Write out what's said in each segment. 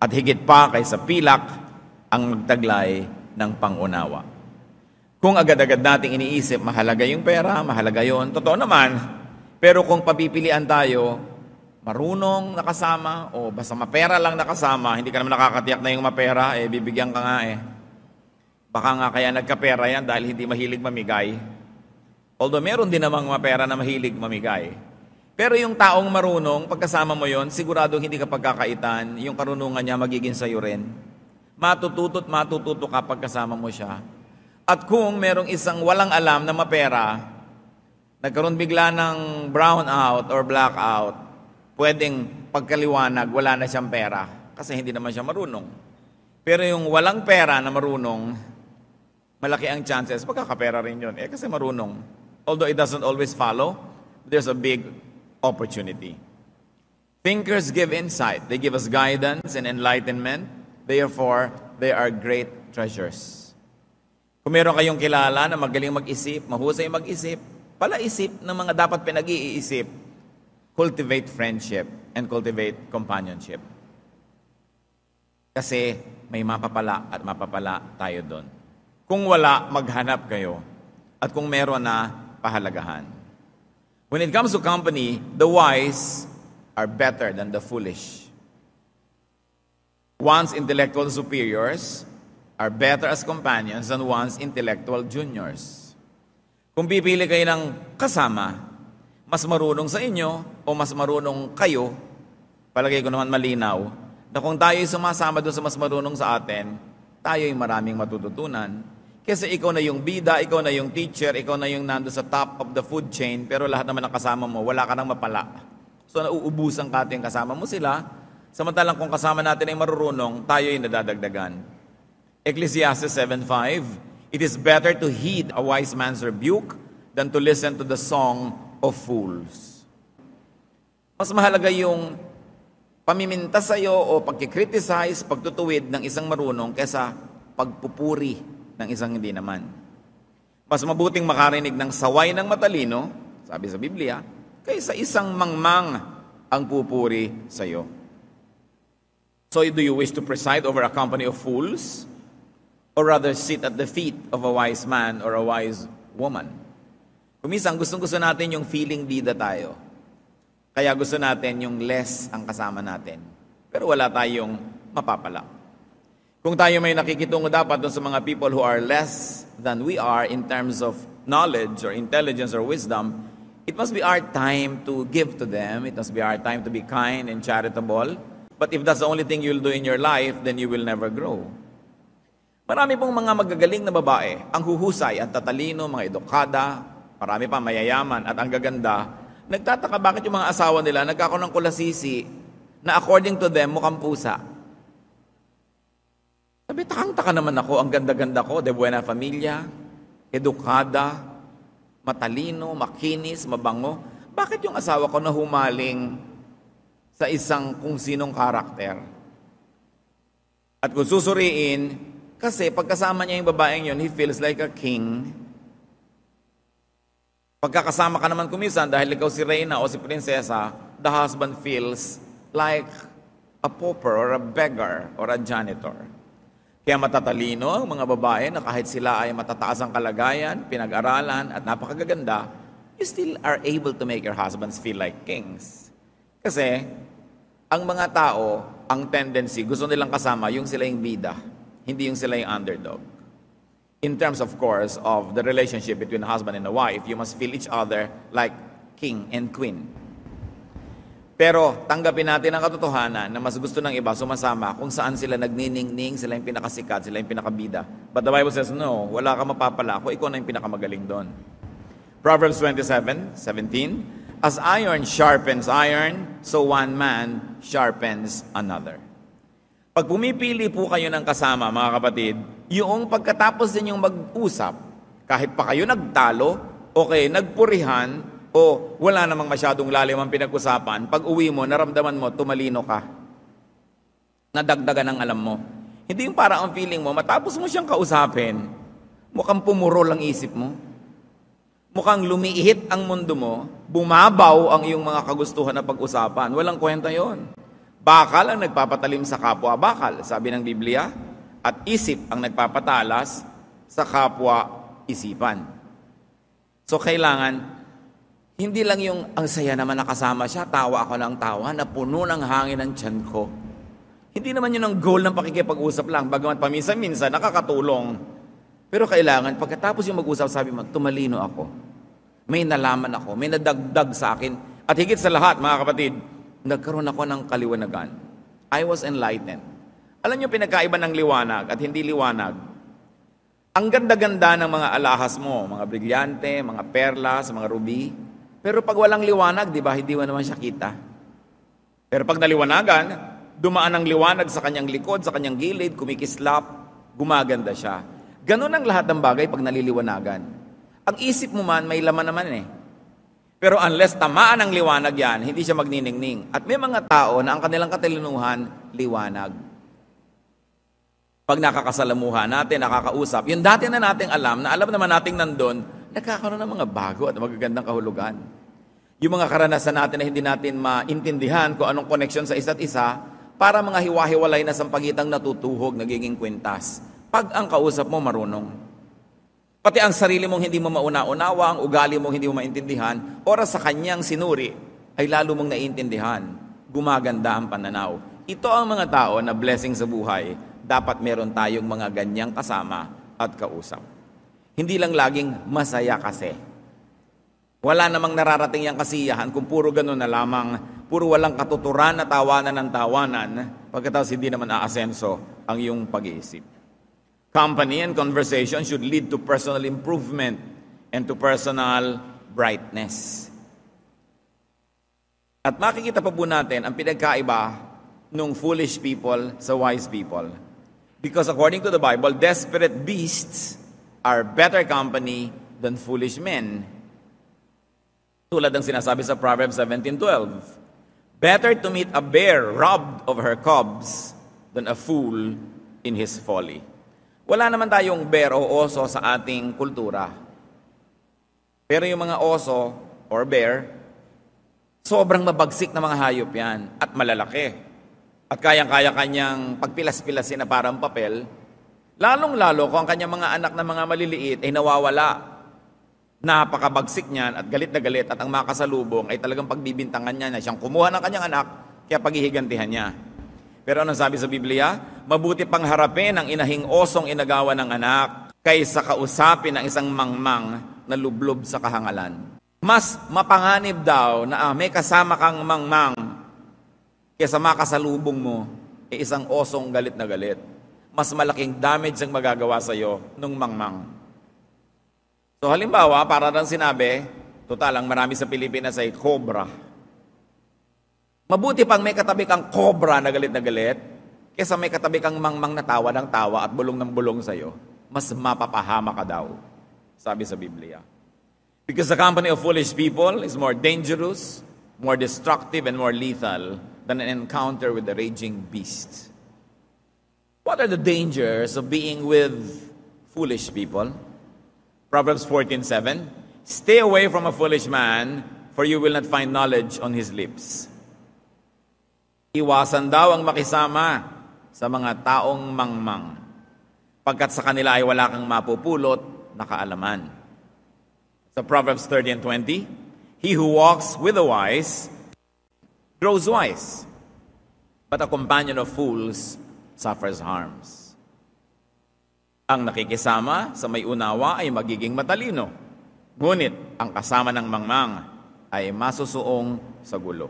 At higit pa kaysa pilak ang magtaglay ng pangunawa. Kung agad-agad nating iniisip, mahalaga yung pera, mahalaga yun, totoo naman. Pero kung papipilian tayo, marunong nakasama o basta mapera lang nakasama, hindi ka naman nakakatiyak na yung mapera, bibigyan ka nga Baka nga kaya nagkapera yan dahil hindi mahilig mamigay. Although meron din namang mapera na mahilig mamigay. Pero yung taong marunong, pagkasama mo yon, siguradong hindi ka pagkakaitan, yung karunungan niya magiging sayo rin. Matututo ka pagkasama mo siya. At kung merong isang walang alam na mapera, nagkaroon bigla ng brown out or blackout, pwedeng pagkaliwanag, wala na siyang pera kasi hindi naman siya marunong. Pero yung walang pera na marunong, malaki ang chances, pagkakapera rin yun. Kasi marunong. Although it doesn't always follow, there's a big opportunity. Thinkers give insight. They give us guidance and enlightenment. Therefore, they are great treasures. Kung meron kayong kilala na magaling mag-isip, mahusay mag-isip, palaisip ng mga dapat pinag-iisip, cultivate friendship and cultivate companionship. Kasi may mapapala at mapapala tayo doon. Kung wala, maghanap kayo. At kung meron na, pahalagahan. When it comes to company, the wise are better than the foolish. One's intellectual superiors are better as companions than one's intellectual juniors. Kung pipili kayo ng kasama, mas marunong sa inyo o mas marunong kayo, palagay ko naman malinaw, na kung tayo'y sumasama doon sa mas marunong sa atin, tayo'y maraming matututunan. Kasi ikaw na yung bida, ikaw na yung teacher, ikaw na yung nando sa top of the food chain, pero lahat naman ng kasama mo, wala ka nang mapala. So nauubusan ka yung kasama mo sila, samantalang kung kasama natin ay marurunong, tayo'y nadadagdagan. Ecclesiastes 7:5, it is better to heed a wise man's rebuke than to listen to the song of fools. Mas mahalaga yung pamiminta sa'yo o pagkikriticize, pagtutuwid ng isang marunong kesa pagpupuri ng isang hindi naman. Mas mabuting makarinig ng saway ng matalino, sabi sa Biblia, kaysa isang mangmang ang pupuri sa'yo. So do you wish to preside over a company of fools? Or rather sit at the feet of a wise man or a wise woman? Kuminsan, gustong-gusto natin yung feeling bida tayo. Kaya gusto natin yung less ang kasama natin. Pero wala tayong mapapala. Kung tayo may nakikitungo dapat doon sa mga people who are less than we are in terms of knowledge or intelligence or wisdom, it must be our time to give to them. It must be our time to be kind and charitable. But if that's the only thing you'll do in your life, then you will never grow. Marami pong mga magagaling na babae, ang huhusay at tatalino, mga edukada, marami pa mayayaman at ang gaganda, nagtataka bakit yung mga asawa nila nagkakaroon ng kulasisi na according to them mukhang pusa. Sabi, takang-taka naman ako, ang ganda-ganda ko, de buena familia, edukada, matalino, makinis, mabango. Bakit yung asawa ko na humaling sa isang kung sinong karakter? At kung susuriin, kasi pagkasama niya yung babaeng yun, he feels like a king. Pagkakasama ka naman kumisan, dahil ikaw si Reyna o si Prinsesa, the husband feels like a pauper or a beggar or a janitor. Kaya matatalino ang mga babae na kahit sila ay matataas ang kalagayan, pinag-aralan at napakagaganda, you still are able to make your husbands feel like kings. Kasi ang mga tao, ang tendency, gusto nilang kasama yung sila yung bida. Hindi yung sila yung underdog. In terms, of course, of the relationship between a husband and a wife, you must feel each other like king and queen. Pero tanggapin natin ang katotohanan na mas gusto ng iba sumasama kung saan sila nagniningning, sila yung pinakasikat, sila yung pinakabida. But the Bible says, no, wala ka mapapala kung ikaw na yung pinakamagaling doon. Proverbs 27:17, as iron sharpens iron, so one man sharpens another. Pag pumipili po kayo ng kasama, mga kapatid, yung pagkatapos ninyong mag-usap, kahit pa kayo nagtalo, okay, nagpurihan, o wala namang masyadong lalim ang pinag-usapan, pag uwi mo, naramdaman mo, tumalino ka. Nadagdagan ang alam mo. Hindi yung para ang feeling mo, matapos mo siyang kausapin, mukhang pumurol ang isip mo. Mukhang lumiihit ang mundo mo, bumabaw ang iyong mga kagustuhan na pag-usapan. Walang kwenta yon. Bakal ang nagpapatalim sa kapwa bakal, sabi ng Biblia, at isip ang nagpapatalas sa kapwa isipan. So kailangan, hindi lang yung ang saya naman nakasama siya, tawa ako ng tawa, na puno ng hangin ang tiyan ko. Hindi naman yun ang goal ng pakikipag-usap lang, bagamat paminsan-minsan nakakatulong. Pero kailangan, pagkatapos yung mag-usap, sabi mo, tumalino ako. May nalaman ako, may nadagdag sa akin. At higit sa lahat, mga kapatid, nagkaroon ako ng kaliwanagan. I was enlightened. Alam niyo, pinagkaiba ng liwanag at hindi liwanag. Ang ganda-ganda ng mga alahas mo, mga brilyante, mga perlas, mga ruby. Pero pag walang liwanag, di ba, hindi mo naman siya kita. Pero pag naliwanagan, dumaan ang liwanag sa kanyang likod, sa kanyang gilid, kumikislap, gumaganda siya. Ganun ang lahat ng bagay pag naliliwanagan. Ang isip mo man, may laman naman eh. Pero unless tamaan ang liwanag yan, hindi siya magniningning. At may mga tao na ang kanilang katalinuhan, liwanag. Pag nakakasalamuha natin, nakakausap, yung dati na nating alam, na alam naman nating nandun, nagkakaroon ng mga bago at magagandang kahulugan. Yung mga karanasan natin na hindi natin maintindihan kung anong connection sa isa't isa, para mga hiwa-hiwalay na sampagitang natutuhog, nagiging kwintas. Pag ang kausap mo marunong. Pati ang sarili mong hindi mo mauna-unawa, ang ugali mong hindi mo maintindihan, oras sa kanyang sinuri, ay lalo mong naiintindihan. Gumaganda ang pananaw. Ito ang mga tao na blessing sa buhay. Dapat meron tayong mga ganyang kasama at kausap. Hindi lang laging masaya kasi. Wala namang nararating yung kasiyahan kung puro ganun na lamang, puro walang katuturan na tawanan ng tawanan, pagkatapos hindi naman aasenso ang iyong pag-iisip. Company and conversation should lead to personal improvement and to personal brightness. At makikita pa po natin ang pinagkaiba ng foolish people sa wise people. Because according to the Bible, desperate beasts are better company than foolish men. Tulad ng sinasabi sa Proverbs 17:12. Better to meet a bear robbed of her cubs than a fool in his folly. Wala naman tayong bear o oso sa ating kultura. Pero yung mga oso or bear, sobrang mabagsik na mga hayop yan at malalaki. At kayang-kaya kanyang pagpilas-pilasin na parang papel, lalong-lalo kung ang kanyang mga anak na mga maliliit ay nawawala. Napakabagsik niyan at galit na galit at ang makasalubong ay talagang pagbibintangan niya na siyang kumuha ng kanyang anak kaya paghihigantihan niya. Pero anong sabi sa Biblia? Mabuti pang harapin ang inahing osong inagawa ng anak kaysa kausapin ang isang mangmang na lublob sa kahangalan. Mas mapanganib daw na may kasama kang mangmang kaysa makasalubong mo isang osong galit na galit. Mas malaking damage ang magagawa sa iyo nung mangmang. So halimbawa, para lang sinabi, total ang marami sa Pilipinas ay cobra. Mabuti pang may katabi kang cobra na galit kaysa may katabi kang mangmang na tawa ng tawa at bulong ng bulong sa'yo. Mas mapapahama ka daw, sabi sa Biblia. Because the company of foolish people is more dangerous, more destructive, and more lethal than an encounter with the raging beast. What are the dangers of being with foolish people? Proverbs 14:7. Stay away from a foolish man, for you will not find knowledge on his lips. Iwasan daw ang makisama sa mga taong mangmang, pagkat sa kanila ay wala kang mapupulot na kaalaman. Sa Proverbs 30:20, he who walks with the wise grows wise, but a companion of fools suffers harms. Ang nakikisama sa may unawa ay magiging matalino, ngunit ang kasama ng mangmang ay masusuong sa gulo.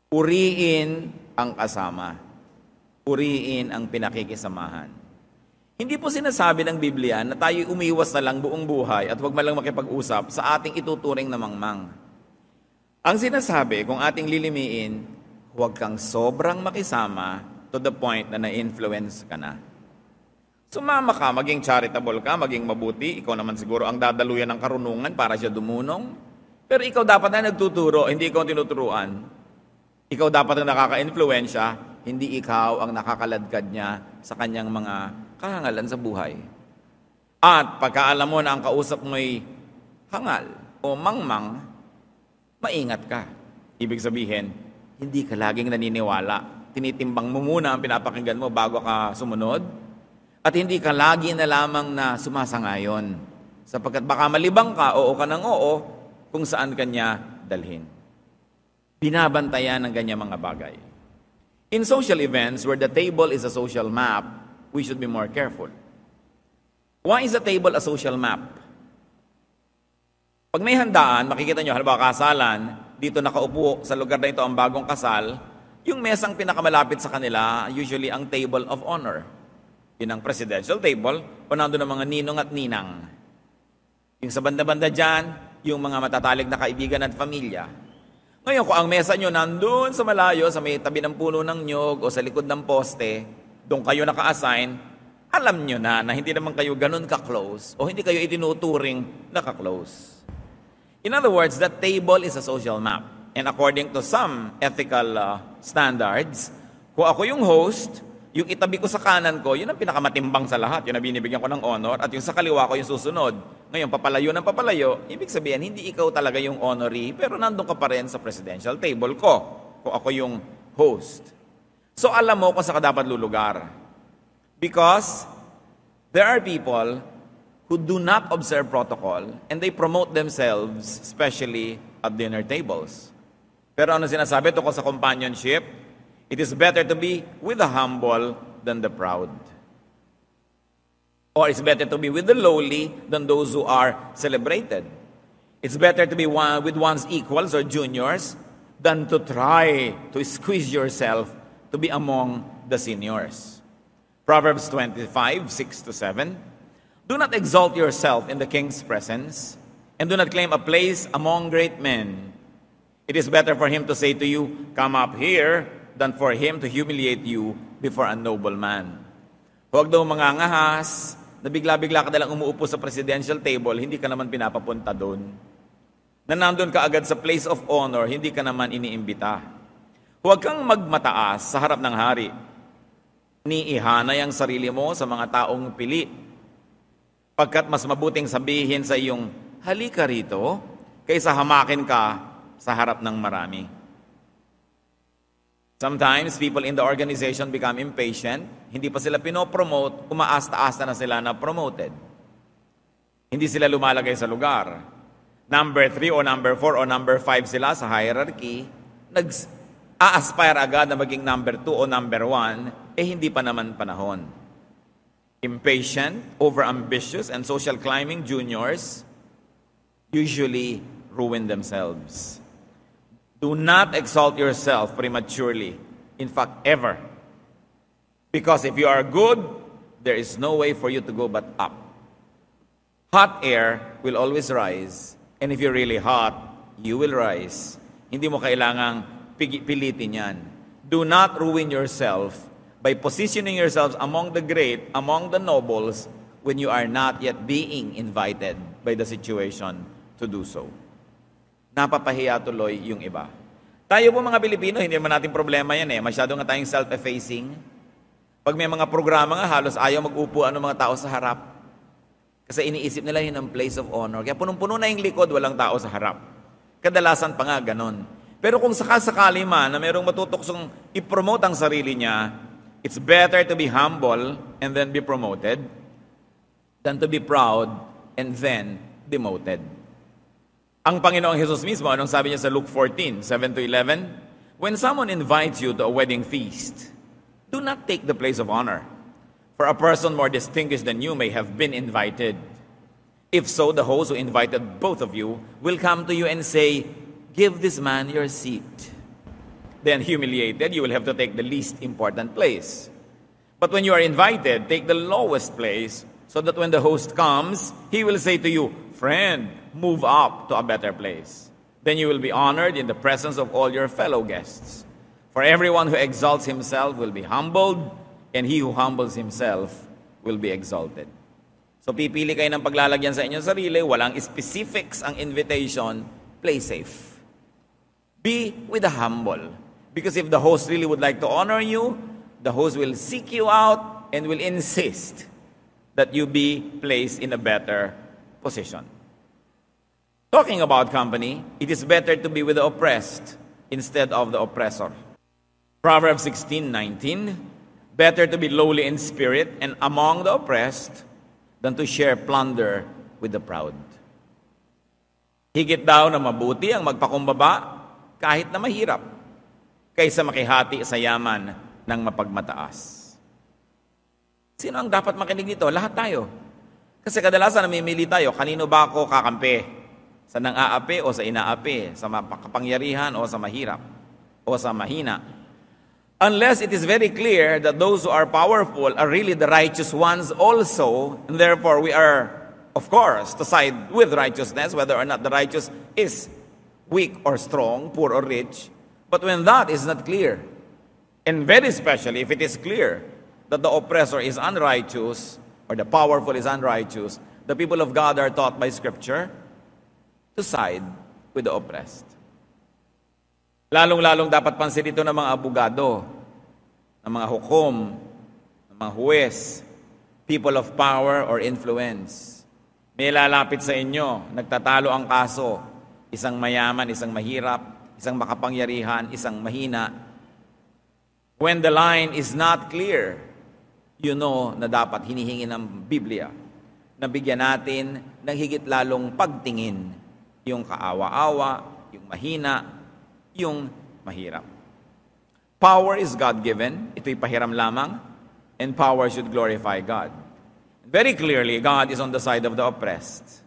Uriin ang kasama. Uriin ang pinakikisamahan. Hindi po sinasabi ng Biblia na tayo umiwas na lang buong buhay at huwag malang makipag-usap sa ating ituturing na mangmang. Ang sinasabi, kung ating lilimiin, huwag kang sobrang makisama to the point na na-influence ka na. Sumama ka, maging charitable ka, maging mabuti, ikaw naman siguro ang dadaluyan ng karunungan para siya dumunong. Pero ikaw dapat na nagtuturo, hindi ikaw tinuturuan. Ikaw dapat ang nakaka-influensya, hindi ikaw ang nakakaladkad niya sa kanyang mga kahangalan sa buhay. At pagkaalam mo na ang kausap mo'y hangal o mangmang, maingat ka. Ibig sabihin, hindi ka laging naniniwala. Tinitimbang mo muna ang pinapakinggan mo bago ka sumunod. At hindi ka lagi na lamang na sumasangayon. Sapagkat baka malibang ka, oo ka ng oo, kung saan kanya dalhin. Binabantayan ng ganyang mga bagay. In social events where the table is a social map, we should be more careful. Why is a table a social map? Pag may handaan, makikita nyo, halimbawa kasalan, dito nakaupo sa lugar na ito ang bagong kasal, yung mesang pinakamalapit sa kanila, usually ang table of honor. Yun ang presidential table, o nandun ang mga ninong at ninang. Yung sa banda-banda dyan, yung mga matatalig na kaibigan at pamilya. Ngayon, kung ang mesa nyo nandun sa malayo, sa may tabi ng puno ng nyog o sa likod ng poste, doon kayo naka-assign, alam nyo na hindi naman kayo ganun ka-close o hindi kayo itinuturing na ka-close. In other words, that table is a social map. And according to some ethical standards, kung ako yung host, yung itabi ko sa kanan ko, yun ang pinakamatimbang sa lahat. Yun ang binibigyan ko ng honor. At yung sa kaliwa ko yung susunod. Ngayon, papalayo ng papalayo, ibig sabihin, hindi ikaw talaga yung honoree, pero nandun ka pa rin sa presidential table ko, kung ako yung host. So, alam mo kung saan ka dapat lulugar. Because there are people who do not observe protocol and they promote themselves, especially at dinner tables. Pero ano sinasabi tungkol sa companionship? It is better to be with the humble than the proud. Or it's better to be with the lowly than those who are celebrated. It's better to be with one's equals or juniors than to try to squeeze yourself to be among the seniors. Proverbs 25, 6-7. Do not exalt yourself in the king's presence, and do not claim a place among great men. It is better for him to say to you, "Come up here," than for him to humiliate you before a noble man. Huwag daw mangangahas, na bigla-bigla ka nalang umuupo sa presidential table, hindi ka naman pinapapunta doon. Na nandun ka agad sa place of honor, hindi ka naman iniimbita. Huwag kang magmataas sa harap ng hari. Niihanay ang sarili mo sa mga taong pili. Pagkat mas mabuting sabihin sa iyong, halika rito, kaysa hamakin ka sa harap ng marami. Sometimes, people in the organization become impatient. Hindi pa sila pinopromote, umaasta-asta na sila na promoted. Hindi sila lumalagay sa lugar. Number 3 o number 4 o number 5 sila sa hierarchy, nag-a-aspire agad na maging number 2 o number 1, hindi pa naman panahon. Impatient, over-ambitious, and social climbing juniors usually ruin themselves. Do not exalt yourself prematurely. In fact, ever. Because if you are good, there is no way for you to go but up. Hot air will always rise. And if you're really hot, you will rise. Hindi mo kailangang pilitin yan. Do not ruin yourself by positioning yourselves among the great, among the nobles, when you are not yet being invited by the situation to do so. Napapahiya tuloy yung iba. Tayo po mga Pilipino, hindi naman natin problema yan Masyado nga tayong self-effacing. Pag may mga programa nga, halos ayaw mag-upo ang mga tao sa harap. Kasi iniisip nila yun ang place of honor. Kaya punong-puno na yung likod, walang tao sa harap. Kadalasan pa nga ganon. Pero kung sakasakali man na mayroong matutuksong i-promote ang sarili niya, it's better to be humble and then be promoted than to be proud and then demoted. Ang Panginoong Jesus mismo, anong sabi niya sa Luke 14, 7-11? When someone invites you to a wedding feast, do not take the place of honor, for a person more distinguished than you may have been invited. If so, the host who invited both of you will come to you and say, give this man your seat. Then humiliated, you will have to take the least important place. But when you are invited, take the lowest place, so that when the host comes, he will say to you, friend, move up to a better place. Then you will be honored in the presence of all your fellow guests. For everyone who exalts himself will be humbled, and he who humbles himself will be exalted. So pipili kayo ng paglalagyan sa inyong sarili, walang specifics ang invitation, play safe. Be with the humble. Because if the host really would like to honor you, the host will seek you out and will insist that you be placed in a better position. Talking about company, it is better to be with the oppressed instead of the oppressor. Proverbs 16:19, better to be lowly in spirit and among the oppressed than to share plunder with the proud. Higit daw na mabuti ang magpakumbaba kahit na mahirap, kaysa makihati sa yaman ng mapagmataas. Sino ang dapat makinig nito? Lahat tayo. Kasi kadalasan namimili tayo, kanino ba ako kakampi? Sa nang-aapi o sa inaapi? Sa makapangyarihan o sa mahirap? O sa mahina? Unless it is very clear that those who are powerful are really the righteous ones also, and therefore we are, of course, to side with righteousness, whether or not the righteous is weak or strong, poor or rich. But when that is not clear, and very especially if it is clear that the oppressor is unrighteous, or the powerful is unrighteous, the people of God are taught by Scripture to side with the oppressed. Lalong-lalong dapat pansin ito ng mga abogado, ng mga hukom, ng mga huwes, people of power or influence. May lalapit sa inyo, nagtatalo ang kaso, isang mayaman, isang mahirap, isang makapangyarihan, isang mahina. When the line is not clear, you know na dapat hinihingi ng Biblia na bigyan natin ng higit lalong pagtingin yung kaawa-awa, yung mahina, yung mahirap. Power is God-given. Ito'y pahiram lamang. And power should glorify God. Very clearly, God is on the side of the oppressed.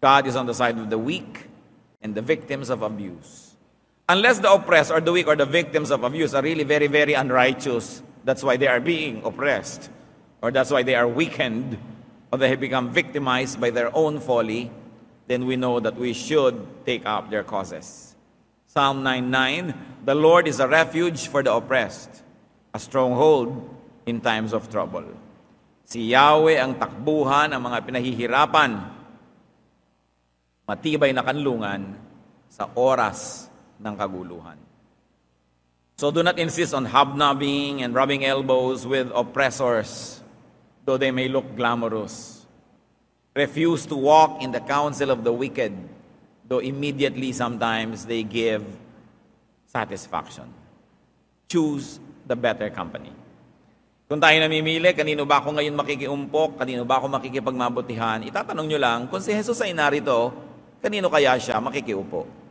God is on the side of the weak and the victims of abuse. Unless the oppressed or the weak or the victims of abuse are really very, very unrighteous, that's why they are being oppressed, or that's why they are weakened, or they have become victimized by their own folly, then we know that we should take up their causes. Psalm 9:9, the Lord is a refuge for the oppressed, a stronghold in times of trouble. Si Yahweh ang takbuhan ng mga pinahihirapan, matibay na kanlungan sa oras ng kaguluhan. So do not insist on hobnobbing and rubbing elbows with oppressors, though they may look glamorous. Refuse to walk in the counsel of the wicked, though immediately sometimes they give satisfaction. Choose the better company. Kung tayo namimili, kanino ba ako ngayon makikiumpok, kanino ba ako makikipagmabutihan, itatanong nyo lang, kung si Jesus ay narito, kanino kaya siya makikiupo?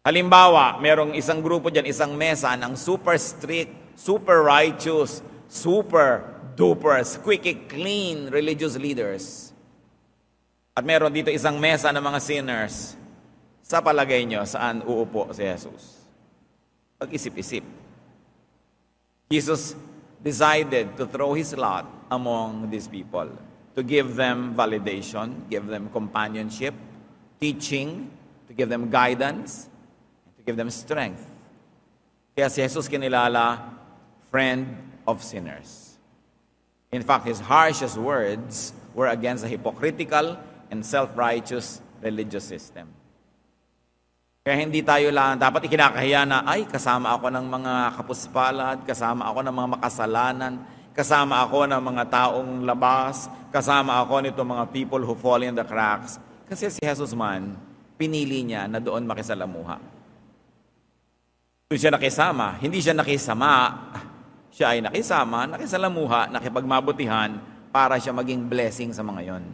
Halimbawa, merong isang grupo dyan, isang mesa ng super strict, super righteous, super duper, squeaky clean religious leaders. At meron dito isang mesa ng mga sinners. Sa palagay nyo, saan uupo si Jesus? Pag-isip-isip. Jesus decided to throw His lot among these people, to give them validation, give them companionship, teaching, to give them guidance, give them strength. Kaya si Jesus kinilala, friend of sinners. In fact, His harshest words were against the hypocritical and self-righteous religious system. Kaya hindi tayo lang dapat ikinakahiya na, ay, kasama ako ng mga kapuspalad, kasama ako ng mga makasalanan, kasama ako ng mga taong labas, kasama ako nito mga people who fall in the cracks. Kasi si Jesus man, pinili niya na doon makisalamuha. Doon siya nakisama, hindi siya nakisama, siya ay nakisama, nakisalamuha, nakipagmabutihan para siya maging blessing sa mga yon.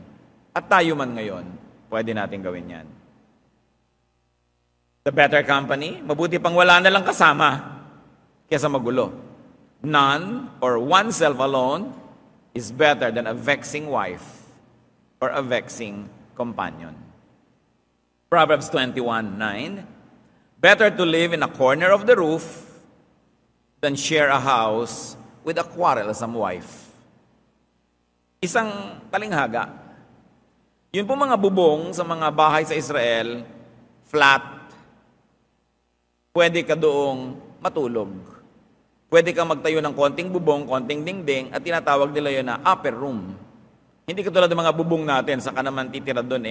At tayo man ngayon, pwede natin gawin yan. The better company, mabuti pang wala na lang kasama kaysa magulo. None or oneself alone is better than a vexing wife or a vexing companion. Proverbs 21:9, better to live in a corner of the roof than share a house with a quarrelsome wife. Isang talinghaga. Yun po mga bubong sa mga bahay sa Israel, flat. Pwede ka doong matulog. Pwede kang magtayo ng konting bubong, konting dingding, at tinatawag nila yun na upper room. Hindi katulad ng mga bubong natin, saka naman titira doon,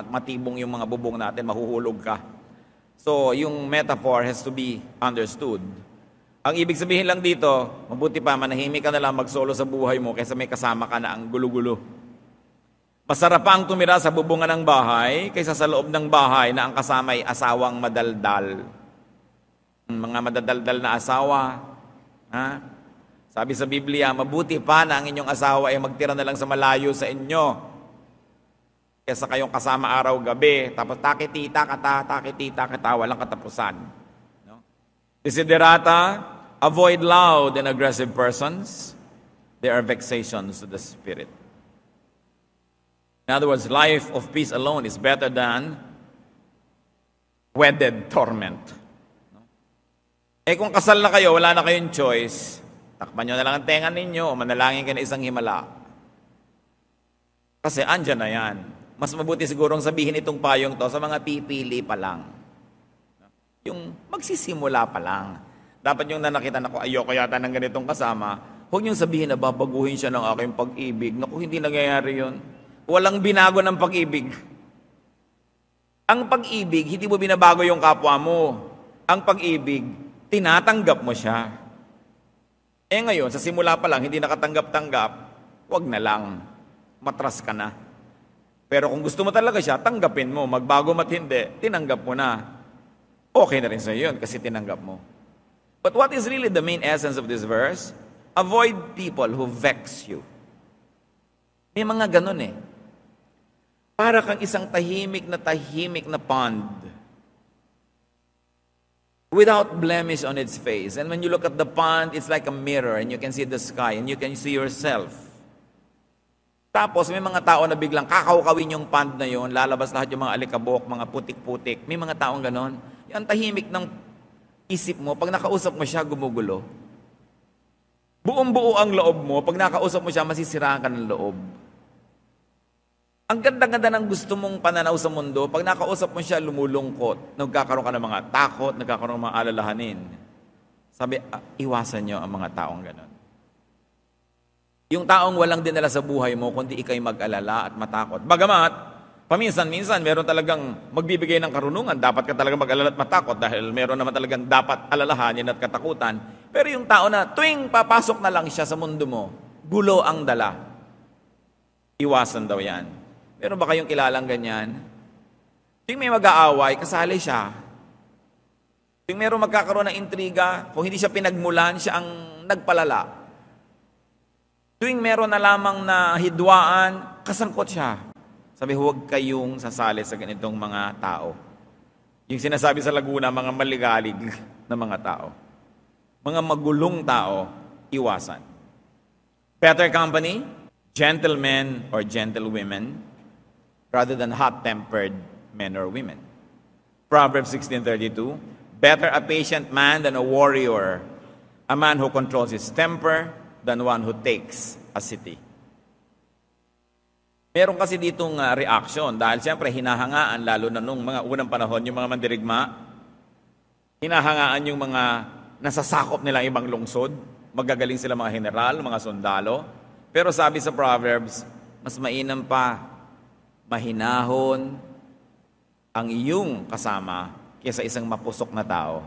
matibong yung mga bubong natin, mahuhulog ka. So, yung metaphor has to be understood. Ang ibig sabihin lang dito, mabuti pa, manahimik ka na lang mag-solo sa buhay mo kaysa may kasama ka na ang gulo-gulo. Masarap pa ang tumira sa bubungan ng bahay kaysa sa loob ng bahay na ang kasama ay asawang madaldal. Mga madadaldal na asawa, ha? Sabi sa Biblia, mabuti pa na ang inyong asawa ay magtira na lang sa malayo sa inyo kaysa kayong kasama araw-gabi, tapos takitita kata, walang katapusan. No? Desiderata, avoid loud and aggressive persons. They are vexations to the spirit. In other words, life of peace alone is better than wedded torment. Kung kasal na kayo, wala na kayong choice, takpan nyo na lang ang tenga ninyo o manalangin kayo na isang himala. Kasi andyan na yan. Mas mabuti sigurong sabihin itong payong to sa mga pipili pa lang. Yung magsisimula pa lang. Dapat yung nanakita na ko, ayoko yata ng ganitong kasama, huwag niyong sabihin na babaguhin siya ng aking pag-ibig. Naku, hindi nangyayari yun. Walang binago ng pag-ibig. Ang pag-ibig, hindi mo binabago yung kapwa mo. Ang pag-ibig, tinatanggap mo siya. Ngayon, sa simula pa lang, hindi nakatanggap-tanggap, wag na lang. Matras ka na. Pero kung gusto mo talaga siya, tanggapin mo. Magbago mat hindi, tinanggap mo na. Okay na rin sa yun kasi tinanggap mo. But what is really the main essence of this verse? Avoid people who vex you. May mga ganun eh. Para kang isang tahimik na pond without blemish on its face. And when you look at the pond, it's like a mirror and you can see the sky and you can see yourself. Tapos may mga tao na biglang kakawkawin yung pond na yon, lalabas lahat yung mga alikabok, mga putik-putik. May mga taong ganon. Yung tahimik ng isip mo, pag nakausap mo siya, gumugulo. Buong-buo ang loob mo, pag nakausap mo siya, masisiraan ka ng loob. Ang ganda-ganda ng gusto mong pananaw sa mundo, pag nakausap mo siya, lumulungkot. Nagkakaroon ka ng mga takot, nagkakaroon ng mga alalahanin. Sabi, iwasan nyo ang mga taong ganon. Yung taong walang dinala sa buhay mo, kundi ikay mag-alala at matakot. Bagamat, paminsan-minsan, meron talagang magbibigay ng karunungan. Dapat ka talagang mag-alala at matakot dahil meron naman talagang dapat alalahanin at katakutan. Pero yung tao na tuwing papasok na lang siya sa mundo mo, gulo ang dala. Iwasan daw yan. Meron ba kayong kilalang ganyan? Tuwing may mag-aaway, kasali siya. Tuwing meron magkakaroon ng intriga, kung hindi siya pinagmulan, siya ang nagpalala. Tuwing meron na lamang na hidwaan, kasangkot siya. Sabi, huwag kayong sasali sa ganitong mga tao. Yung sinasabi sa Laguna, mga maligalig na mga tao. Mga magulong tao, iwasan. Better company, gentlemen or gentlewomen, rather than hot-tempered men or women. Proverbs 16:32, better a patient man than a warrior, a man who controls his temper than one who takes a city. Meron kasi ditong reaction dahil siyempre hinahangaan, lalo na nung mga unang panahon, yung mga mandirigma, hinahangaan yung mga nasasakop nilang ibang lungsod, magagaling sila mga general, mga sundalo. Pero sabi sa Proverbs, mas mainam pa, mahinahon ang iyong kasama kaysa isang mapusok na tao.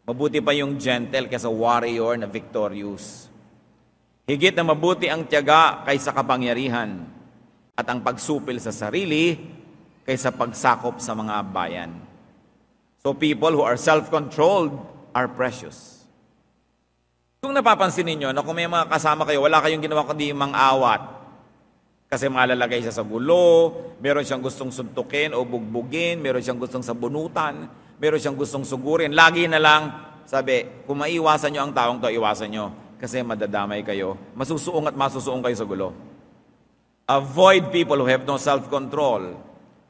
Mabuti pa yung gentle kaysa warrior na victorious. Higit na mabuti ang tiyaga kaysa kapangyarihan at ang pagsupil sa sarili kaysa pagsakop sa mga bayan. So people who are self-controlled are precious. Kung napapansin ninyo na kung may mga kasama kayo, wala kayong ginawa kundi mang-awat. Kasi malalagay siya sa gulo, meron siyang gustong suntukin o bugbugin, meron siyang gustong sabunutan, meron siyang gustong sugurin. Lagi na lang, sabi, kung maiwasan nyo ang taong to, iwasan nyo. Kasi madadamay kayo. Masusuong at masusuong kayo sa gulo. Avoid people who have no self-control.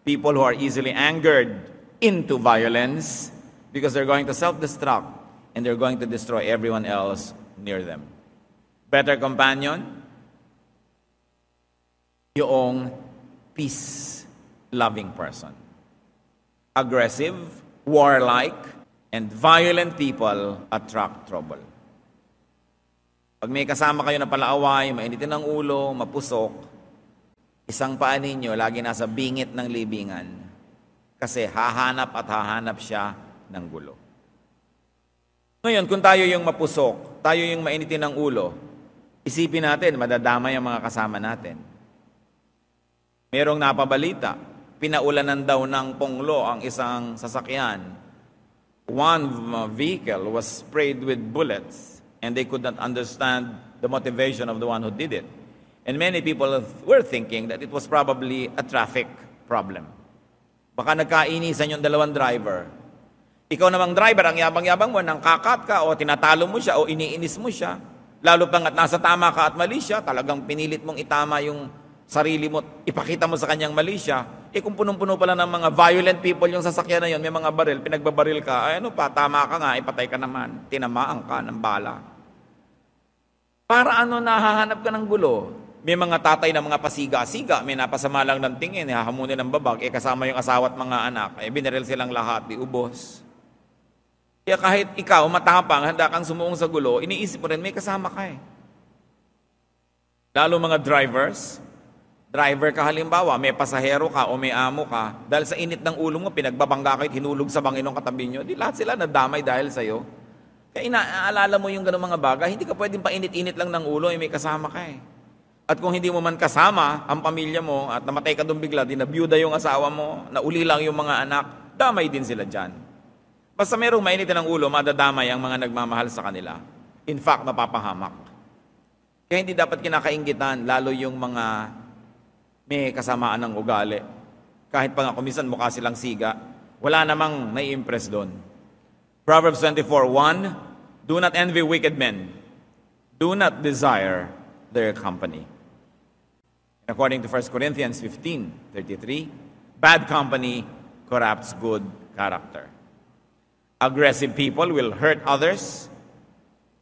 People who are easily angered into violence because they're going to self-destruct and they're going to destroy everyone else near them. Better companion, yung peace-loving person. Aggressive, warlike, and violent people attract trouble. Pag may kasama kayo na palaaway, mainitin ang ulo, mapusok, isang paa ninyo lagi nasa bingit ng libingan kasi hahanap at hahanap siya ng gulo. Ngayon, kung tayo yung mapusok, tayo yung mainitin ng ulo, isipin natin, madadamay ang mga kasama natin. Merong napabalita, pinaulanan daw ng ponglo ang isang sasakyan. One vehicle was sprayed with bullets and they could not understand the motivation of the one who did it. And many people were thinking that it was probably a traffic problem. Baka nagkainisan yung dalawang driver. Ikaw namang driver, ang yabang-yabang mo, nang kakat ka o tinatalo mo siya o iniinis mo siya. Lalo pang at nasa tama ka at mali siya, talagang pinilit mong itama yung sarili mo, ipakita mo sa kanyang mali siya. Kung punong-puno pala ng mga violent people yung sasakyan na yun, may mga baril, pinagbabaril ka, ay ano pa, tama ka nga, ipatay ka naman, tinamaan ka ng bala. Para ano nahahanap ka ng gulo? May mga tatay na mga pasiga-siga, may napasama lang ng tingin, hahamunin ng babag, kasama yung asawa at mga anak, binaril silang lahat, di ubos. Kaya kahit ikaw matapang, handa kang sumuong sa gulo, iniisip mo rin, may kasama ka Lalo mga drivers, driver ka halimbawa, may pasahero ka o may amo ka, dahil sa init ng ulo mo, pinagbabangga kayo, hinulog sa Panginoong katabi nyo, di lahat sila nadamay dahil sa'yo. Kaya inaalala mo yung gano'ng mga bagay, hindi ka pwedeng painit-init lang ng ulo, may kasama ka At kung hindi mo man kasama ang pamilya mo at namatay ka doon bigla, di nabiyuda yung asawa mo, nauli lang yung mga anak, damay din sila dyan. Basta merong mainitin ng ulo, madadamay ang mga nagmamahal sa kanila. In fact, mapapahamak. Kaya hindi dapat kinakainggitan, lalo yung mga may kasamaan ng ugali. Kahit pa nga kumisan mukha silang siga, wala namang nai-impress doon. Proverbs 24:1, do not envy wicked men. Do not desire their company. According to 1 Corinthians 15:33, bad company corrupts good character. Aggressive people will hurt others.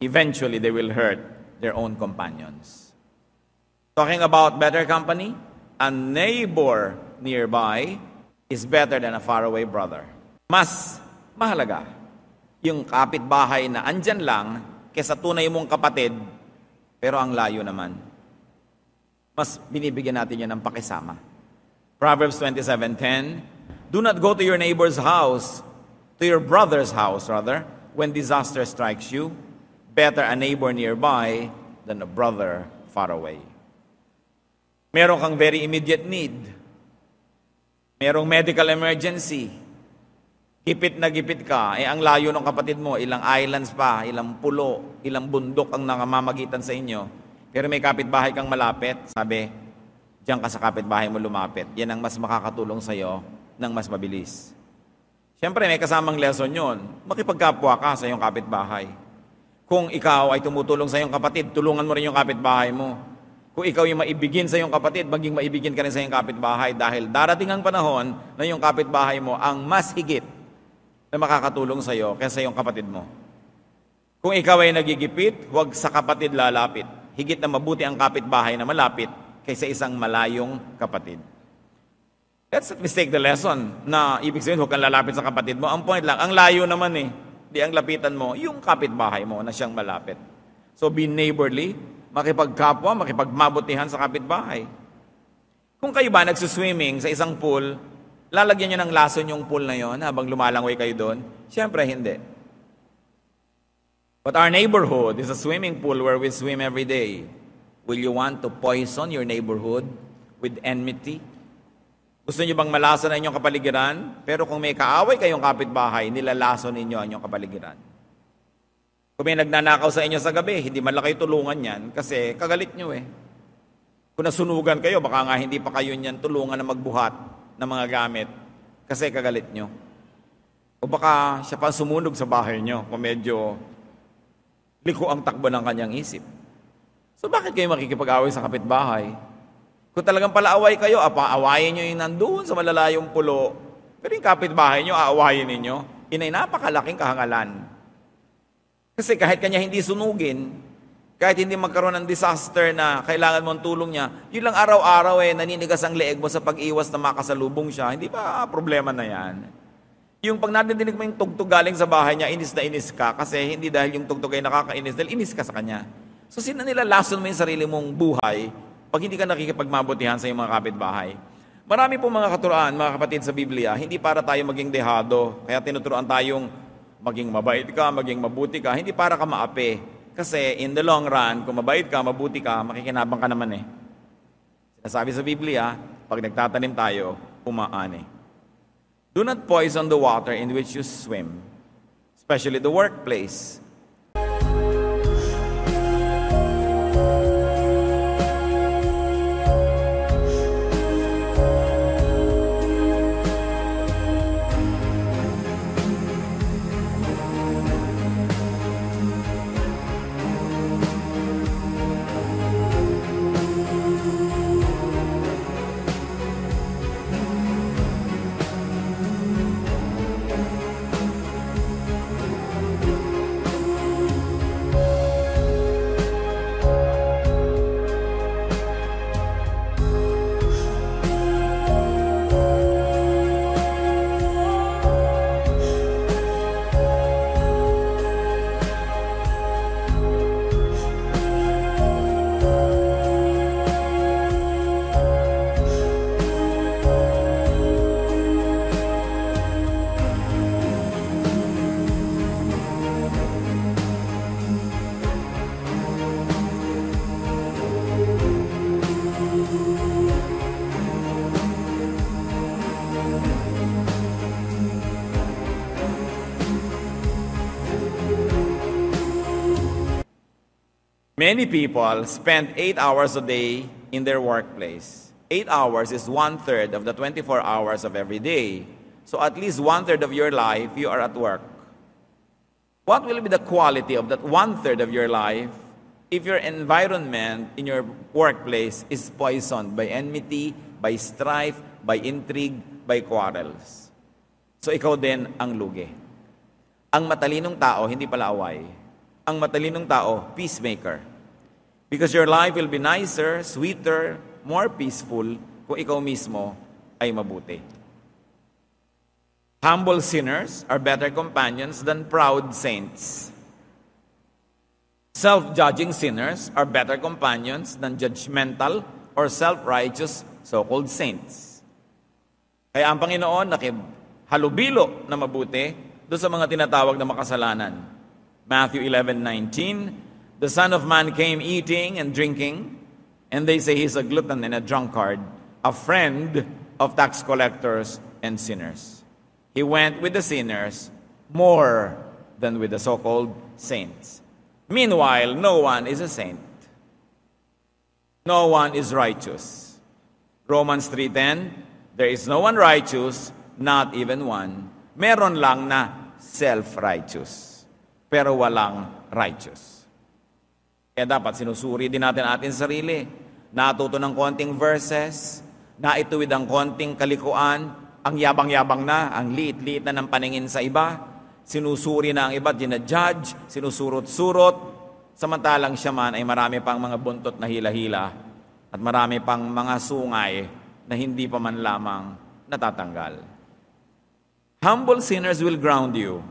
Eventually, they will hurt their own companions. Talking about better company, a neighbor nearby is better than a faraway brother. Mas mahalaga yung kapitbahay na andyan lang kaysa tunay mong kapatid, pero ang layo naman. Mas binibigyan natin yan ng pakisama. Proverbs 27:10, do not go to your neighbor's house, to your brother's house, rather, when disaster strikes you. Better a neighbor nearby than a brother far away. Meron kang very immediate need. Merong medical emergency. Gipit na gipit ka, ang layo ng kapatid mo, ilang islands pa, ilang pulo, ilang bundok ang nakamamagitan sa inyo. Pero may kapitbahay kang malapit, sabi, diyan ka sa kapitbahay mo lumapit. Yan ang mas makakatulong sa'yo ng mas mabilis. Siyempre, may kasamang lesson yun. Makipagkapwa ka sa iyong kapitbahay. Kung ikaw ay tumutulong sa iyong kapatid, tulungan mo rin yung kapitbahay mo. Kung ikaw yung maibigin sa iyong kapatid, maging maibigin ka rin sa iyong kapitbahay dahil darating ang panahon na yung kapitbahay mo ang mas higit na makakatulong sa iyo kaysa yung kapatid mo. Kung ikaw ay nagigipit, huwag sa kapatid lalapit. Higit na mabuti ang kapitbahay na malapit kaysa isang malayong kapatid. Let's not mistake the lesson na ibig sabihin, huwag kang lalapit sa kapatid mo. Ang point lang, ang layo naman di ang lapitan mo, yung kapitbahay mo na siyang malapit. So be neighborly, makipagkapwa, makipagmabutihan sa kapitbahay. Kung kayo ba nagsuswimming sa isang pool, lalagyan nyo ng lason yung pool na yon habang lumalangoy kayo doon? Siyempre, hindi. But our neighborhood is a swimming pool where we swim every day. Will you want to poison your neighborhood with enmity? Gusto niyo bang malason ang inyong kapaligiran? Pero kung may kaaway kayong kapitbahay, nilalason ninyo ang inyong kapaligiran. Kung may nagnanakaw sa inyo sa gabi, hindi man lang kayo tulungan yan kasi kagalit nyo Kung nasunugan kayo, baka nga hindi pa kayo niyan tulungan na magbuhat ng mga gamit kasi kagalit nyo. O baka siya pa sumunog sa bahay nyo kung medyo liko ang takbo ng kanyang isip. So bakit kayo makikipag-away sa kapitbahay? Kung talagang palaaway kayo, awayin nyo yung nandoon sa malalayong pulo. Pero yung kapitbahay nyo, aawayin ninyo. Inay napakalaking kahangalan. Kasi kahit kanya hindi sunugin, kahit hindi magkaroon ng disaster na kailangan mong tulong niya, yun lang araw-araw naninigas ang leeg mo sa pag-iwas na makasalubong siya. Hindi ba problema na yan? Yung pag nadidinig mo yung tugtog galing sa bahay niya, inis na inis ka kasi hindi dahil yung tugtog ay nakakainis, dahil inis ka sa kanya. So sino nila lason mo yung sarili mong buhay pag hindi ka nakikipagmabutihan sa iyong mga kapitbahay? Marami po mga katuruan, mga kapatid sa Biblia, hindi para tayo maging dehado. Kaya tinuturuan tayong maging mabait ka, maging mabuti ka, hindi para ka maapi. Kasi in the long run, kung mabait ka, mabuti ka, makikinabang ka naman Sinasabi sa Biblia, pag nagtatanim tayo, umaani. Do not poison the water in which you swim, especially the workplace. Many people spend 8 hours a day in their workplace. 8 hours is 1/3 of the 24 hours of every day. So at least 1/3 of your life, you are at work. What will be the quality of that 1/3 of your life if your environment in your workplace is poisoned by enmity, by strife, by intrigue, by quarrels? So ikaw din ang lugi. Ang matalinong tao, hindi pala away. Ang matalinong tao, peacemaker. Because your life will be nicer, sweeter, more peaceful kung ikaw mismo ay mabuti. Humble sinners are better companions than proud saints. Self-judging sinners are better companions than judgmental or self-righteous so-called saints. Kaya ang Panginoon nakihalubilo na mabuti doon sa mga tinatawag na makasalanan. Matthew 11:19, the Son of Man came eating and drinking, and they say he's a glutton and a drunkard, a friend of tax collectors and sinners. He went with the sinners more than with the so-called saints. Meanwhile, no one is a saint. No one is righteous. Romans 3:10, there is no one righteous, not even one. Meron lang na self-righteous, pero walang righteous. Kaya dapat sinusuri din natin ating sarili. Natuto ng konting verses, naituwid ang konting kalikuan, ang yabang-yabang na, ang liit-liit na ng paningin sa iba, sinusuri na ang iba, ginajudge, sinusurot-surot, samantalang siya man ay marami pang mga buntot na hila-hila at marami pang mga sungay na hindi pa man lamang natatanggal. Humble sinners will ground you.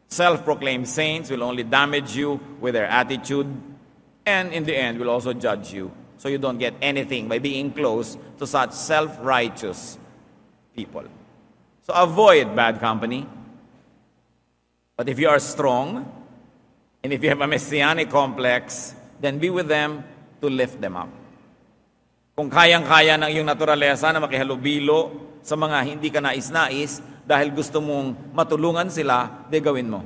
Self-proclaimed saints will only damage you with their attitude, and in the end will also judge you. So you don't get anything by being close to such self-righteous people. So avoid bad company. But if you are strong, and if you have a messianic complex, then be with them to lift them up. Kung kayang-kaya ng iyong naturalesa na makihalubilo sa mga hindi ka nais-nais, dahil gusto mong matulungan sila, di gawin mo.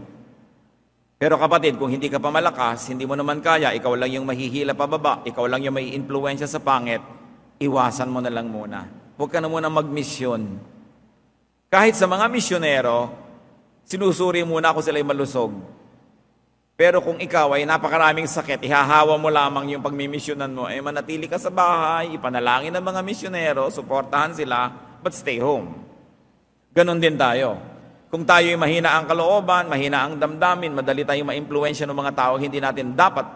Pero kapatid, kung hindi ka pa malakas, hindi mo naman kaya, ikaw lang yung mahihila pababa, ikaw lang yung may influensya sa pangit, iwasan mo na lang muna. Huwag ka na muna magmisyon. Kahit sa mga misyonero, sinusuri muna kung sila'y malusog. Pero kung ikaw ay napakaraming sakit, ihahawa mo lamang yung pagmimisyonan mo, manatili ka sa bahay, ipanalangin ng mga misyonero, suportahan sila, but stay home. Ganon din tayo. Kung tayo'y mahina ang kalooban, mahina ang damdamin, madali tayong ma-impluwensya ng mga tao, hindi natin dapat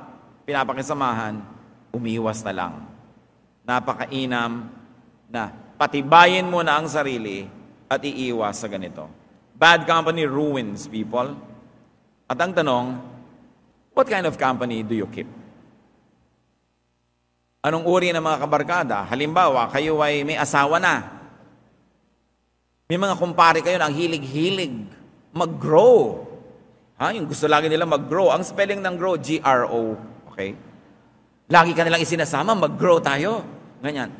pinapakisamahan, umiwas na lang. Napakainam na patibayin mo na ang sarili at iiwas sa ganito. Bad company ruins people. At ang tanong, what kind of company do you keep? Anong uri ng mga kabarkada? Halimbawa, kayo ay may asawa na. May mga kumpare kayo na ang hilig-hilig mag-grow. Yung gusto lagi nila mag-grow. Ang spelling ng grow, G-R-O. Okay? Lagi ka nilang isinasama, mag-grow tayo. Ganyan.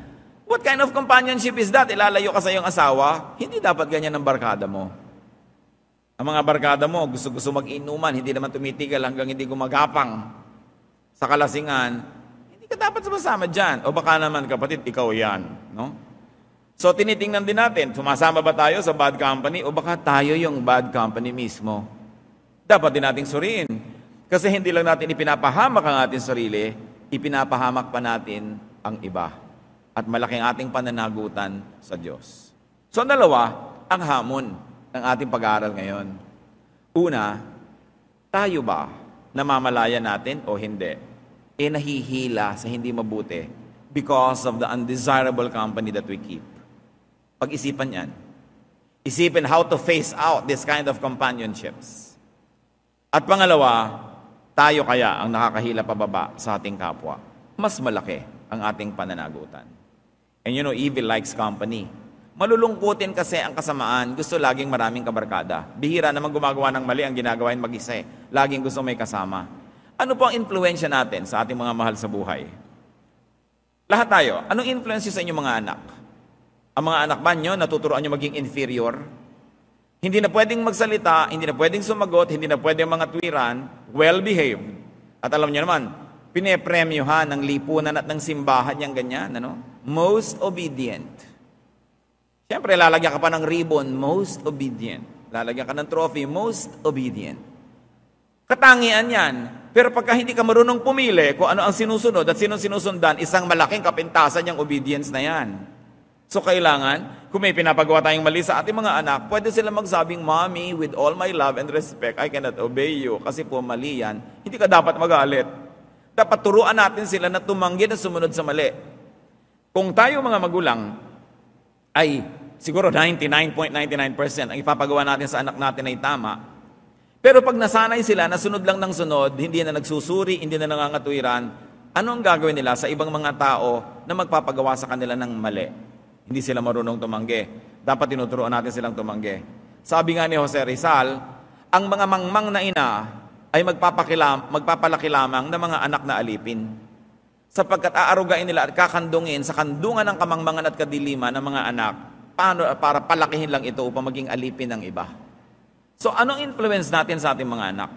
What kind of companionship is that? Ilalayo ka sa iyong asawa? Hindi dapat ganyan ang barkada mo. Ang mga barkada mo, gusto-gusto mag-inuman, hindi naman tumitigil hanggang hindi gumagapang sa kalasingan, hindi ka dapat sumasama dyan. O baka naman, kapatid, ikaw yan. No? So, tinitingnan din natin, sumasama ba tayo sa bad company o baka tayo yung bad company mismo? Dapat din nating suriin. Kasi hindi lang natin ipinapahamak ang ating sarili, ipinapahamak pa natin ang iba. At malaking ating pananagutan sa Diyos. So, ang dalawa, ang hamon ng ating pag-aaral ngayon. Una, tayo ba namamalaya natin o hindi? Nahihila sa hindi mabuti because of the undesirable company that we keep. Pag-isipan yan. Isipin how to phase out this kind of companionships. At pangalawa, tayo kaya ang nakakahila pababa sa ating kapwa. Mas malaki ang ating pananagutan. And you know, evil likes company. Malulungkutin kasi ang kasamaan, gusto laging maraming kabarkada. Bihira naman gumagawa ng mali, ang ginagawa yung mag-isa. Laging gusto may kasama. Ano po ang influensya natin sa ating mga mahal sa buhay? Lahat tayo, anong influensya sa inyong mga anak? Ang mga anak ba nyo, natuturoan nyo maging inferior? Hindi na pwedeng magsalita, hindi na pwedeng sumagot, hindi na pwedeng mga tuwiran, well-behaved. At alam nyo naman, pinepremyohan ng lipunan at ng simbahan yung ganyan, ano? Most obedient. Siyempre, lalagyan ka pa ng ribbon, most obedient. Lalagyan ka ng trophy, most obedient. Katangian yan. Pero pagka hindi ka marunong pumili kung ano ang sinusunod at sinong sinusundan, isang malaking kapintasan yung obedience na yan. So kailangan, kung may pinapagawa tayong mali sa ating mga anak, pwede sila magsabing, Mommy, with all my love and respect, I cannot obey you. Kasi po mali yan. Hindi ka dapat magalit. Dapat turuan natin sila na tumanggi na sumunod sa mali. Kung tayo mga magulang, ay siguro 99.99% ang ipapagawa natin sa anak natin ay tama. Pero pag nasanay sila na sunod lang ng sunod, hindi na nagsusuri, hindi na nangangatuwiran, ano ang gagawin nila sa ibang mga tao na magpapagawa sa kanila ng mali? Hindi sila marunong tumanggi. Dapat tinuturuan natin silang tumanggi. Sabi nga ni Jose Rizal, ang mga mangmang na ina ay magpapalaki lamang ng mga anak na alipin. Sapagkat aarugain nila at kakandungin sa kandungan ng kamangmangan at kadiliman ng mga anak para palakihin lang ito upang maging alipin ng iba. So, anong influence natin sa ating mga anak?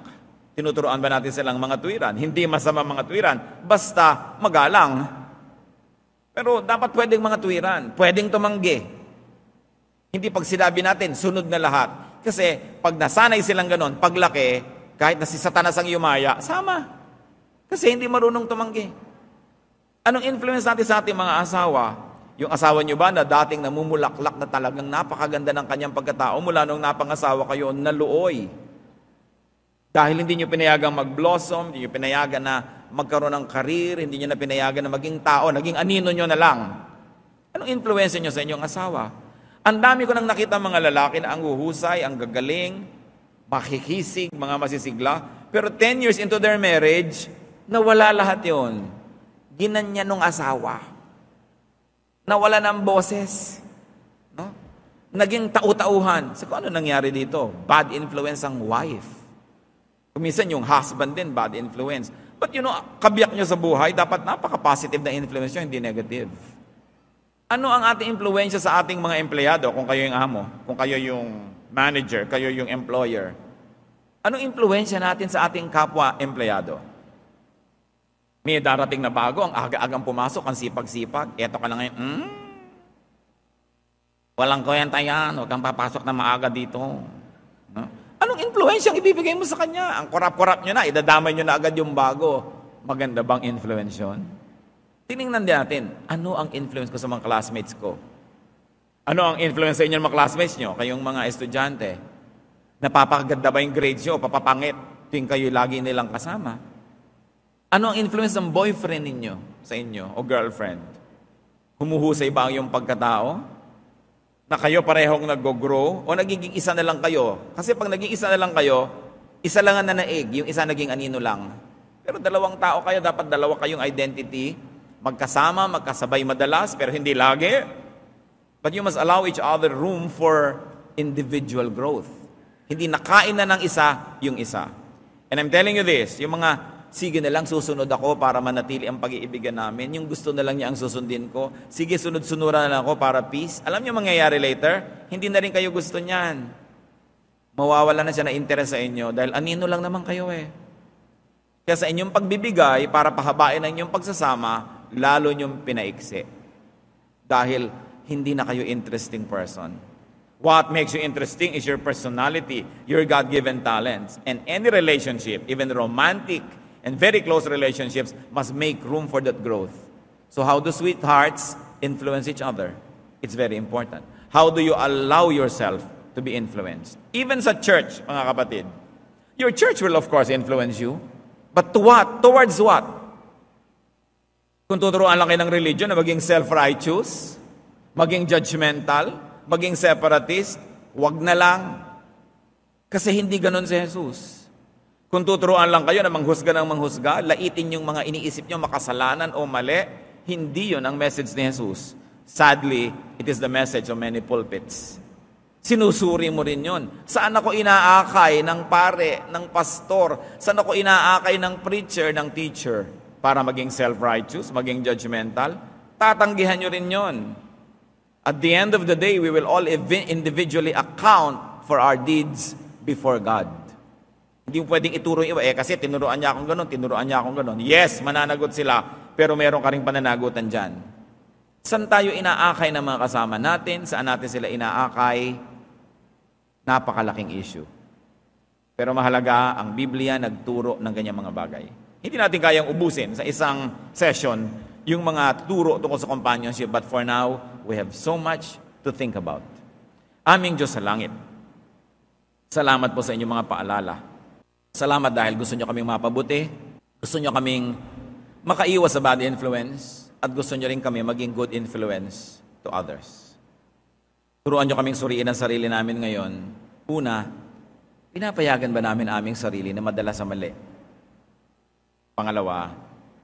Tinuturoan ba natin silang mga tuwiran? Hindi masama mga tuwiran, basta magalang. Pero dapat pwedeng mga tuwiran, pwedeng tumanggi. Hindi pag sinabi natin, sunod na lahat. Kasi pag nasanay silang ganon, paglaki, kahit na si Satanas ang yumaya, sama. Kasi hindi marunong tumanggi. Anong influence natin sa ating mga asawa? Yung asawa nyo ba na dating namumulaklak na talagang napakaganda ng kanyang pagkatao mula nung napangasawa kayo, naluoy. Dahil hindi nyo pinayagang mag-blossom, hindi nyo pinayagan na magkaroon ng karir, hindi nyo na pinayagan na maging tao, naging anino nyo na lang. Anong influence nyo sa inyong asawa? Ang dami ko nang nakita mga lalaki na ang huhusay, ang gagaling, makikisig, mga masisigla, pero 10 years into their marriage, nawala lahat yon. Ginanya nung asawa. Nawala ng boses. No? Naging tau-tauhan. So, ano nangyari dito? Bad influence ang wife. Kuminsan yung husband din, bad influence. But you know, kabiyak nyo sa buhay, dapat napaka-positive na influence nyo, hindi negative. Ano ang ating influensya sa ating mga empleyado? Kung kayo yung amo, kung kayo yung manager, kayo yung employer. Anong influensya natin sa ating kapwa empleyado? May darating na bago, ang aga-agang pumasok, ang sipag-sipag. Eto ka na ngayon, walang kwenta yan, huwag kang papasok na maaga dito. No? Anong influensya ang ibibigay mo sa kanya? Ang korap-korap nyo na, idadamay nyo na agad yung bago. Maganda bang influence yun? Tinignan din natin, ano ang influence ko sa mga classmates ko? Ano ang influence sa inyo ng mga classmates nyo? Kayong mga estudyante. Napapaganda ba yung grades nyo? Papapangit? Tuwing kayo lagi nilang kasama. Ano ang influence ng boyfriend ninyo sa inyo o girlfriend? Humuhusay ba ang iyong pagkatao? Na kayo parehong nag-grow o nagiging isa na lang kayo? Kasi pag naging isa na lang kayo, isa lang ang nanaig, yung isa naging anino lang. Pero dalawang tao kayo, dapat dalawa kayong identity, magkasama, magkasabay madalas, pero hindi lagi. But you must allow each other room for individual growth. Hindi nakain na ng isa yung isa. And I'm telling you this, yung mga sige na lang susunod ako para manatili ang pag-iibigan namin. Yung gusto na lang niya ang susundin ko. Sige, sunod-sunuran na lang ako para peace. Alam niyo mangyayari later? Hindi na rin kayo gusto niyan. Mawawala na siya na interest sa inyo dahil anino lang naman kayo eh. Kaya sa inyong pagbibigay, para pahabain ang inyong pagsasama, lalo niyong pinaiksi. Dahil hindi na kayo interesting person. What makes you interesting is your personality, your God-given talents. And any relationship, even romantic and very close relationships, must make room for that growth. So how do sweethearts influence each other? It's very important. How do you allow yourself to be influenced? Even sa church, mga kapatid. Your church will of course influence you. But to what? Towards what? Kung tuturuan lang kayo ng religion na maging self-righteous, maging judgmental, maging separatist, wag na lang. Kasi hindi ganon si Jesus. Kung tuturuan lang kayo na manghusga ng manghusga, laitin yung mga iniisip nyo makasalanan o mali, hindi yun ang message ni Jesus. Sadly, it is the message of many pulpits. Sinusuri mo rin yun. Saan ako inaakay ng pare, ng pastor? Saan ako inaakay ng preacher, ng teacher? Para maging self-righteous, maging judgmental? Tatanggihan nyo rin yun. At the end of the day, we will all individually account for our deeds before God. Hindi mo pwedeng ituro yung iba, kasi tinuruan niya akong ganon, tinuruan niya akong ganon. Yes, mananagot sila, pero meron ka rin pananagutan dyan. Saan tayo inaakay ng mga kasama natin? Saan natin sila inaakay? Napakalaking issue. Pero mahalaga, ang Biblia nagturo ng ganyang mga bagay. Hindi natin kayang ubusin sa isang session yung mga turo tungkol sa companionship, but for now, we have so much to think about. Aming Diyos sa langit, salamat po sa inyong mga paalala. Salamat dahil gusto nyo kaming mapabuti, gusto nyo kaming makaiwas sa bad influence, at gusto nyo rin kami maging good influence to others. Turuan nyo kaming suriin ang sarili namin ngayon. Una, pinapayagan ba namin aming sarili na madala sa mali? Pangalawa,